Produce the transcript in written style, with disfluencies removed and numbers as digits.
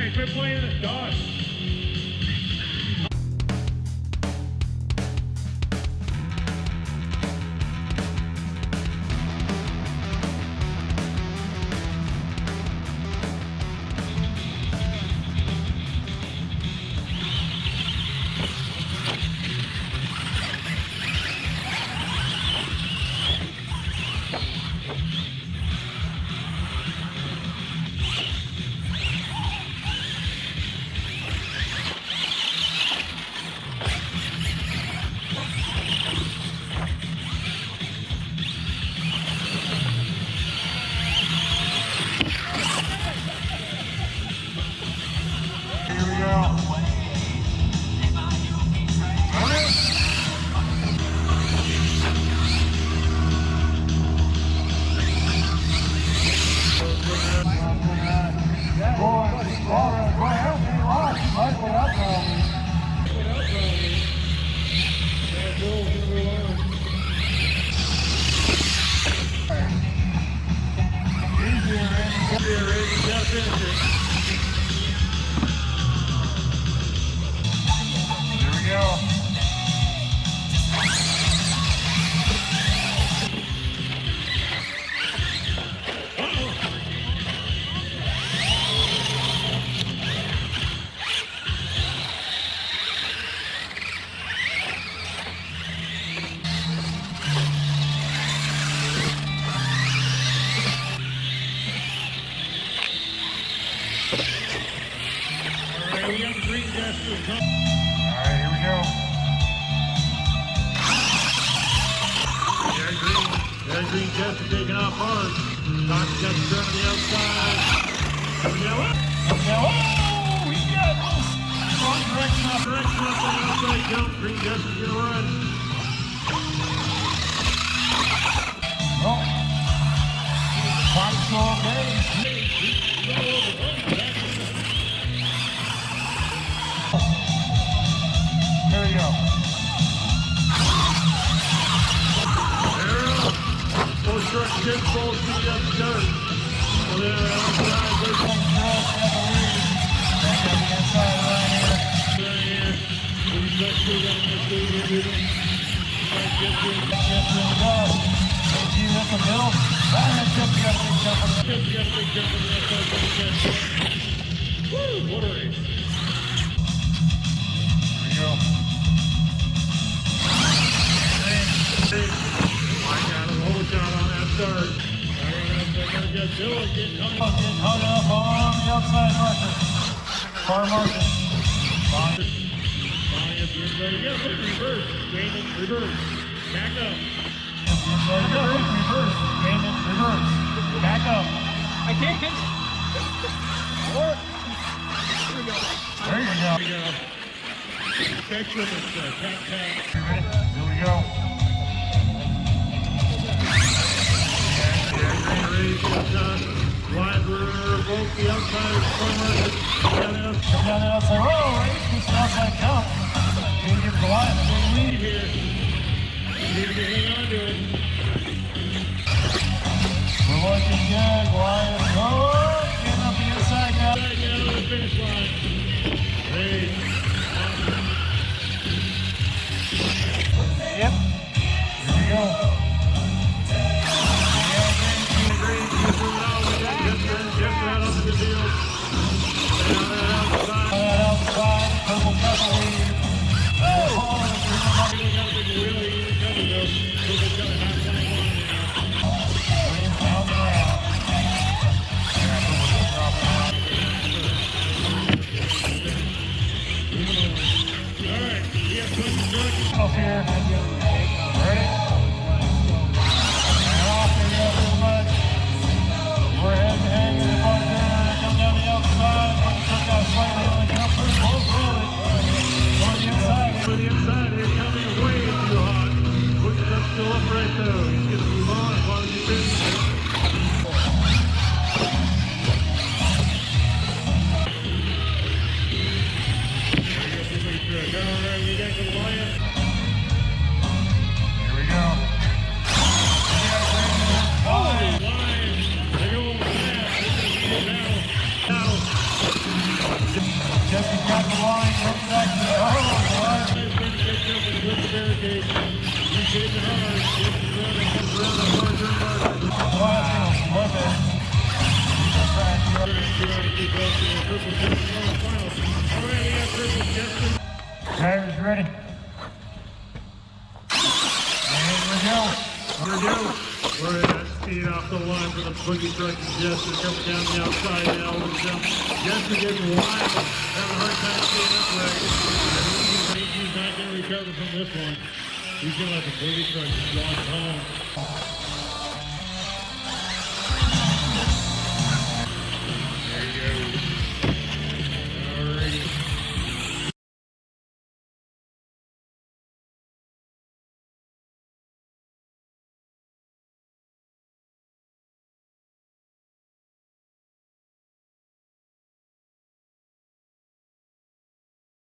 Guys, we're playing the dog. Green Jets are taking off hard. Tom's got the turn on the outside. Oh, he got it. Wrong direction off the outside jump. Green Jets is going to run. Oh. Clock's all day. There we go. Short kick falls to the outside. So they're outside. There's some cross at the lead. Back on the inside right here. Right here. He's back to the Chip's in the dog. AG up the middle. Right hand Chip, you got a big jump on the Chip. You got a big jump on the outside. Woo! What a race. Here we go. Start. They're going to get Bill getting hung up on the outside marker. Far marker. Bonnie at the inside. Yes, reverse. Damon, reverse. Back up. Reverse. Damon, reverse. Back up. I can't. There you go. Catch with it. Tap. Here we go. Wide both the outside corner. Come down the outside. Oh, this is outside count. Can't give Goliath a big lead here. Need to hang on to it. We're looking good. Goliath. Oh, getting up the inside now. Get out of the finish line. Great. Yep. Here we go. Justin's got the line, comes back to the with the barricade. He's getting hard. Comes around the margin. Drivers ready. And we go. We're at speed off the line for the boogie truck. Jester coming down the outside now. Jester getting wild. Having a hard time staying upright. He's not going to recover from this one. He's going to let the boogie truck just launch home.